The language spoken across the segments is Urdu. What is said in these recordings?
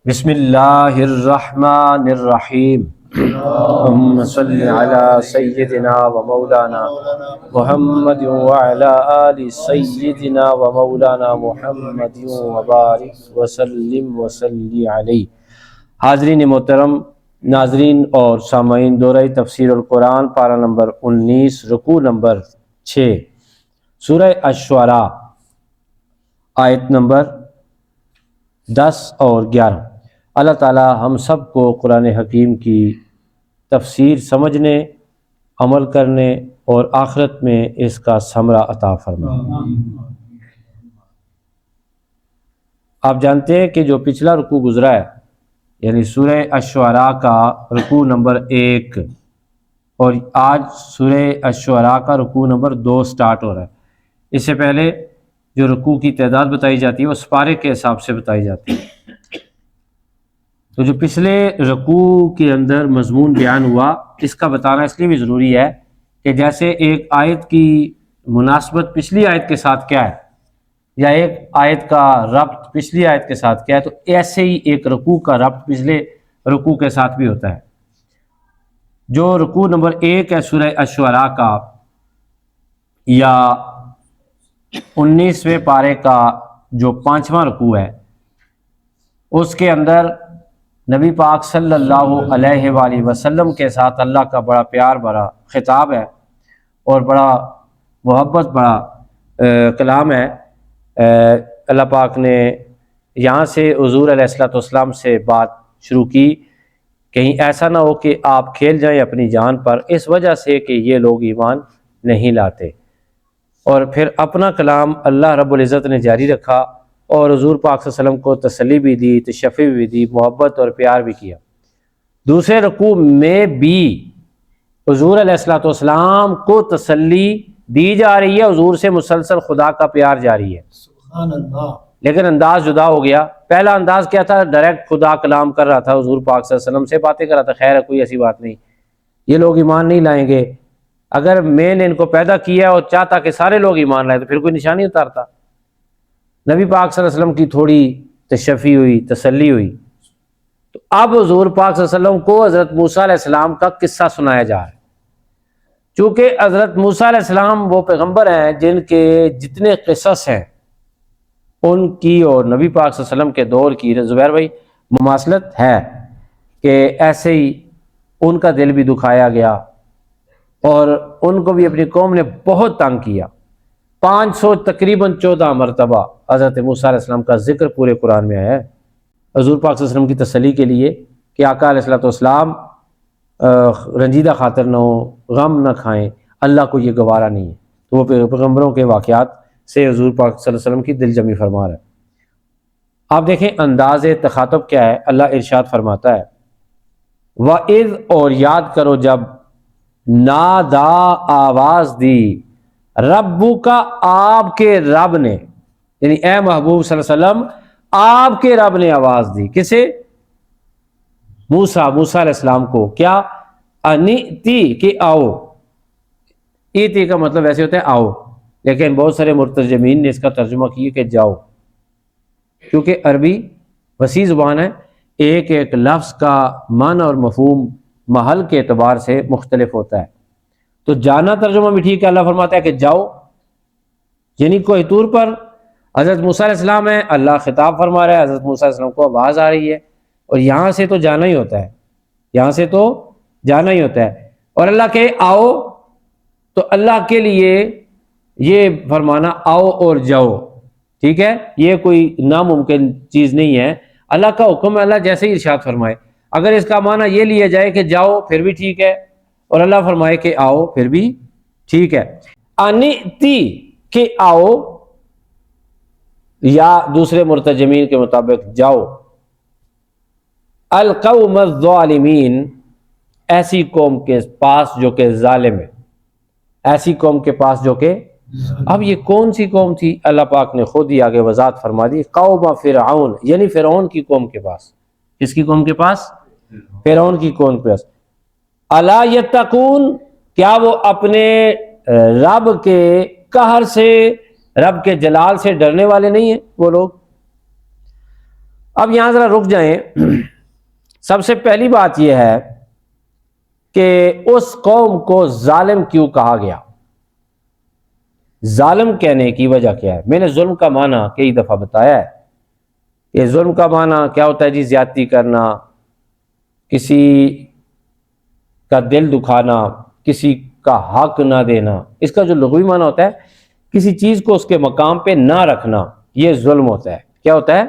بسم اللہ الرحمن الرحیم اللہم صلی علی سیدنا و مولانا محمد وعلی آل سیدنا و مولانا محمد وبارک وسلم وصلی علیہ۔ حاضرین محترم، ناظرین اور سامعین، دورہ تفسیر القرآن پارہ نمبر 19، رکوع نمبر 6، سورہ الشعراء، آیت نمبر 10 اور 11۔ اللہ تعالی ہم سب کو قرآن حکیم کی تفسیر سمجھنے، عمل کرنے اور آخرت میں اس کا ثمرہ عطا فرمائے۔ آپ جانتے ہیں کہ جو پچھلا رکوع گزرا ہے، یعنی سورہ الشعراء کا رکوع نمبر 1، اور آج سورہ الشعراء کا رکوع نمبر 2 سٹارٹ ہو رہا ہے۔ اس سے پہلے جو رکوع کی تعداد بتائی جاتی ہے وہ سپارے کے حساب سے بتائی جاتی ہے۔ تو جو پچھلے رکوع کے اندر مضمون بیان ہوا، اس کا بتانا اس لیے بھی ضروری ہے کہ جیسے ایک آیت کی مناسبت پچھلی آیت کے ساتھ کیا ہے، یا ایک آیت کا ربط پچھلی آیت کے ساتھ کیا ہے، تو ایسے ہی ایک رکوع کا ربط پچھلے رکوع کے ساتھ بھی ہوتا ہے۔ جو رکوع نمبر 1 ہے سورہ الشعراء کا، یا 19ویں پارے کا جو 5واں رکوع ہے، اس کے اندر نبی پاک صلی اللہ علیہ وآلہ وسلم کے ساتھ اللہ کا بڑا پیار بھرا خطاب ہے اور بڑا محبت بڑا کلام ہے۔ اللہ پاک نے یہاں سے حضور علیہ السلام سے بات شروع کی، کہیں ایسا نہ ہو کہ آپ کھیل جائیں اپنی جان پر اس وجہ سے کہ یہ لوگ ایمان نہیں لاتے، اور پھر اپنا کلام اللہ رب العزت نے جاری رکھا اور حضور پاک صلی اللہ علیہ وسلم کو تسلی بھی دی، تشفی بھی دی، محبت اور پیار بھی کیا۔ دوسرے رکوع میں بھی حضور علیہ السلام کو تسلی دی جا رہی ہے، حضور سے مسلسل خدا کا پیار جاری ہے، سبحان اللہ۔ لیکن انداز جدا ہو گیا۔ پہلا انداز کیا تھا؟ ڈائریکٹ خدا کلام کر رہا تھا، حضور پاک صلی اللہ علیہ وسلم سے باتیں کر رہا تھا، خیر ہے کوئی ایسی بات نہیں، یہ لوگ ایمان نہیں لائیں گے، اگر میں نے ان کو پیدا کیا اور چاہتا کہ سارے لوگ ایمان لائیں تو پھر کوئی نشانی اتارتا۔ نبی پاک صلی اللہ علیہ وسلم کی تھوڑی تشفی ہوئی، تسلی ہوئی، تو اب حضور پاک صلی اللہ علیہ وسلم کو حضرت موسیٰ علیہ السلام کا قصہ سنایا جا رہا ہے۔ چونکہ حضرت موسیٰ علیہ السلام وہ پیغمبر ہیں جن کے جتنے قصص ہیں ان کی اور نبی پاک صلی اللہ علیہ وسلم کے دور کی زبیر بھائی مماثلت ہے، کہ ایسے ہی ان کا دل بھی دکھایا گیا اور ان کو بھی اپنی قوم نے بہت تنگ کیا۔ 500 تقریباً 14 مرتبہ حضرت موسیٰ علیہ السلام کا ذکر پورے قرآن میں آیا ہے، حضور پاک صلی اللہ علیہ وسلم کی تسلی کے لیے کہ آقا علیہ السلام رنجیدہ خاطر نہ ہو، غم نہ کھائیں، اللہ کو یہ گوارا نہیں ہے۔ تو وہ پیغمبروں کے واقعات سے حضور پاک صلی اللہ علیہ وسلم کی دل جمی فرما رہا ہے۔ آپ دیکھیں انداز تخاطب کیا ہے، اللہ ارشاد فرماتا ہے وَإِذْ، اور یاد کرو جب نادا آواز دی ربو کا، آپ کے رب نے، یعنی اے محبوب صلی اللہ علیہ وسلم آپ کے رب نے آواز دی، کسے؟ موسیٰ علیہ السلام کو، کیا؟ انِئْتِی، کہ آؤ۔ ایتی کا مطلب ایسے ہوتا ہے آؤ، لیکن بہت سارے مترجمین نے اس کا ترجمہ کیا کہ جاؤ، کیونکہ عربی وسیع زبان ہے، ایک ایک لفظ کا معنی اور مفہوم محل کے اعتبار سے مختلف ہوتا ہے۔ تو جانا ترجمہ بھی ٹھیک ہے، اللہ فرماتا ہے کہ جاؤ، یعنی کوہ طور پر حضرت موسیٰ علیہ السلام ہے، اللہ خطاب فرما رہا ہے، حضرت موسیٰ علیہ السلام کو آواز آ رہی ہے، اور یہاں سے تو جانا ہی ہوتا ہے، یہاں سے تو جانا ہی ہوتا ہے۔ اور اللہ کہ آؤ، تو اللہ کے لیے یہ فرمانا آؤ اور جاؤ، ٹھیک ہے، یہ کوئی ناممکن چیز نہیں ہے، اللہ کا حکم ہے، اللہ جیسے ہی ارشاد فرمائے۔ اگر اس کا معنی یہ لیا جائے کہ جاؤ پھر بھی ٹھیک ہے، اور اللہ فرمائے کہ آؤ پھر بھی ٹھیک ہے۔ انِئْتِی، کہ آؤ، یا دوسرے مرتجمین کے مطابق جاؤ، القوم الظالمین، ایسی قوم کے پاس جو کہ ظالم ہے، ایسی قوم کے پاس جو کہ، اب یہ کون سی قوم تھی؟ اللہ پاک نے خود ہی آگے وضاحت فرما دی، قوم فرعون، یعنی فرعون کی قوم کے پاس۔ کس کی قوم کے پاس؟ فرعون کی قوم کے پاس۔ الا یتقون، کیا وہ اپنے رب کے قہر سے، رب کے جلال سے ڈرنے والے نہیں ہیں وہ لوگ؟ اب یہاں ذرا رک جائیں. سب سے پہلی بات یہ ہے کہ اس قوم کو ظالم کیوں کہا گیا؟ ظالم کہنے کی وجہ کیا ہے؟ میں نے ظلم کا معنی کئی دفعہ بتایا ہے کہ ظلم کا معنی کیا ہوتا ہے جی؟ زیادتی کرنا، کسی کا دل دکھانا، کسی کا حق نہ دینا. اس کا جو لغوی معنی ہوتا ہے کسی چیز کو اس کے مقام پہ نہ رکھنا، یہ ظلم ہوتا ہے. کیا ہوتا ہے؟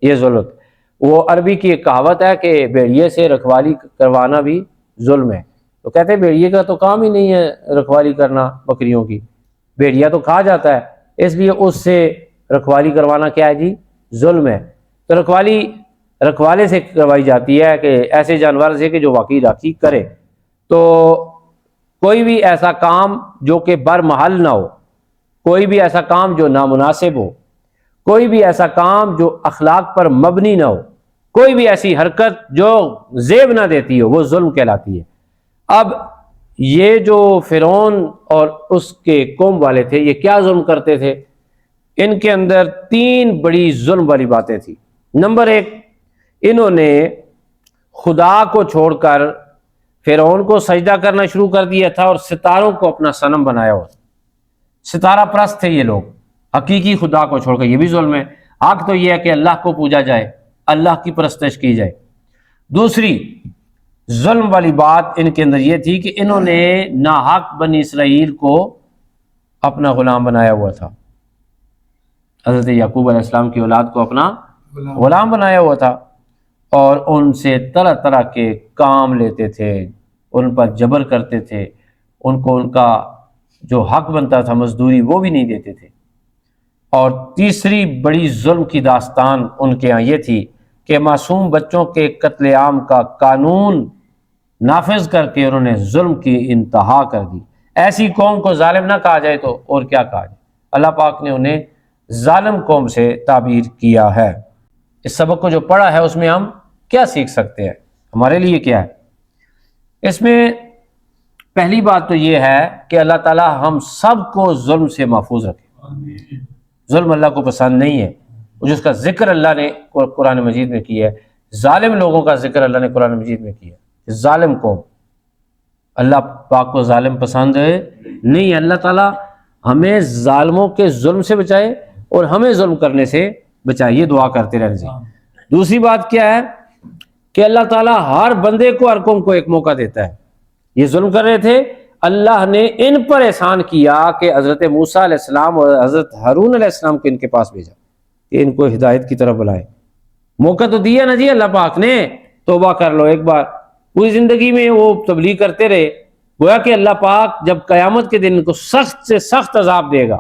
یہ ظلم ہوتا ہے. وہ عربی کی ایک کہاوت ہے کہ بھیڑیے سے رکھوالی کروانا بھی ظلم ہے. تو کہتے ہیں بھیڑیے کا تو کام ہی نہیں ہے رکھوالی کرنا بکریوں کی، بھیڑیا تو کھا جاتا ہے، اس لیے اس سے رکھوالی کروانا کیا ہے جی؟ ظلم ہے. تو رکھوالے سے کروائی جاتی ہے کہ ایسے جانور سے کہ جو واقعی راکھی کرے. تو کوئی بھی ایسا کام جو کہ برمحل نہ ہو، کوئی بھی ایسا کام جو نامناسب ہو، کوئی بھی ایسا کام جو اخلاق پر مبنی نہ ہو، کوئی بھی ایسی حرکت جو زیب نہ دیتی ہو، وہ ظلم کہلاتی ہے. اب یہ جو فرعون اور اس کے قوم والے تھے یہ کیا ظلم کرتے تھے؟ ان کے اندر 3 بڑی ظلم والی باتیں تھیں. نمبر 1، انہوں نے خدا کو چھوڑ کر فرعون کو سجدہ کرنا شروع کر دیا تھا اور ستاروں کو اپنا صنم بنایا ہوا. ستارہ پرست تھے یہ لوگ، حقیقی خدا کو چھوڑ کر. یہ بھی ظلم ہے. حق تو یہ ہے کہ اللہ کو پوجا جائے، اللہ کی پرستش کی جائے. دوسری ظلم والی بات ان کے اندر یہ تھی کہ انہوں نے ناحق بنی اسرائیل کو اپنا غلام بنایا ہوا تھا. حضرت یعقوب علیہ السلام کی اولاد کو اپنا غلام بنایا ہوا تھا اور ان سے طرح طرح کے کام لیتے تھے، ان پر جبر کرتے تھے، ان کو ان کا جو حق بنتا تھا مزدوری وہ بھی نہیں دیتے تھے. اور تیسری بڑی ظلم کی داستان ان کے ہاں یہ تھی کہ معصوم بچوں کے قتل عام کا قانون نافذ کر کے انہوں نے ظلم کی انتہا کر دی. ایسی قوم کو ظالم نہ کہا جائے تو اور کیا کہا جائے؟ اللہ پاک نے انہیں ظالم قوم سے تعبیر کیا ہے. اس سبق کو جو پڑھا ہے اس میں ہم کیا سیکھ سکتے ہیں؟ ہمارے لیے کیا ہے؟ اس میں پہلی بات تو یہ ہے کہ اللہ تعالی ہم سب کو ظلم سے محفوظ رکھے. ظلم اللہ کو پسند نہیں ہے. جس کا ذکر اللہ نے قرآن مجید میں کیا ہے، ظالم لوگوں کا ذکر اللہ نے قرآن مجید میں کیا ہے. ظالم قوم، اللہ پاک کو ظالم پسند نہیں ہے. اللہ تعالیٰ ہمیں ظالموں کے ظلم سے بچائے اور ہمیں ظلم کرنے سے بچائے. یہ دعا کرتے رہنے سے. دوسری بات کیا ہے کہ اللہ تعالیٰ ہر بندے کو، ہر قوم کو ایک موقع دیتا ہے. یہ ظلم کر رہے تھے، اللہ نے ان پر احسان کیا کہ حضرت موسیٰ علیہ السلام اور حضرت ہارون علیہ السلام کو ان کے پاس بھیجا کہ ان کو ہدایت کی طرف بلائے. موقع تو دیا نا جی اللہ پاک نے، توبہ کر لو ایک بار. پوری زندگی میں وہ تبلیغ کرتے رہے. گویا کہ اللہ پاک جب قیامت کے دن ان کو سخت سے سخت عذاب دے گا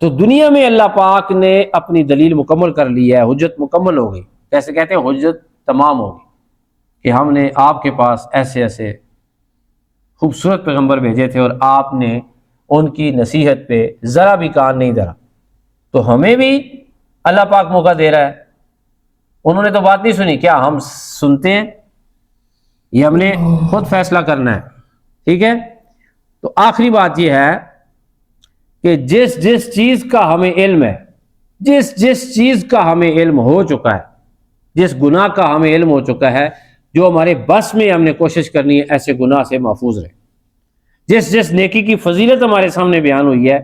تو دنیا میں اللہ پاک نے اپنی دلیل مکمل کر لی ہے، حجت مکمل ہو گئی. کیسے کہتے ہیں؟ حجت تمام ہو گئی کہ ہم نے آپ کے پاس ایسے ایسے خوبصورت پیغمبر بھیجے تھے اور آپ نے ان کی نصیحت پہ ذرا بھی کان نہیں دھرا. تو ہمیں بھی اللہ پاک موقع دے رہا ہے. انہوں نے تو بات نہیں سنی، کیا ہم سنتے ہیں؟ یہ ہم نے خود فیصلہ کرنا ہے. ٹھیک ہے. تو آخری بات یہ ہے کہ جس جس چیز کا ہمیں علم ہے، جس چیز کا ہمیں علم ہو چکا ہے، جس گناہ کا ہمیں علم ہو چکا ہے، جو ہمارے بس میں ہم نے کوشش کرنی ہے ایسے گناہ سے محفوظ رہے. جس نیکی کی فضیلت ہمارے سامنے بیان ہوئی ہے،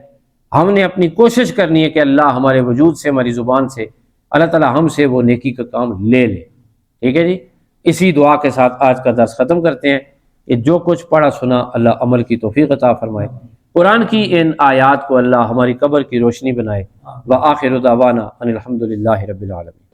ہم نے اپنی کوشش کرنی ہے کہ اللہ ہمارے وجود سے، ہماری زبان سے، اللہ تعالی ہم سے وہ نیکی کا کام لے لے. ٹھیک ہے جی. اسی دعا کے ساتھ آج کا درس ختم کرتے ہیں کہ جو کچھ پڑھا سنا اللہ عمل کی توفیق عطا فرمائے. قرآن کی ان آیات کو اللہ ہماری قبر کی روشنی بنائے. وآخر دعوانا ان الحمد للہ رب العالمین.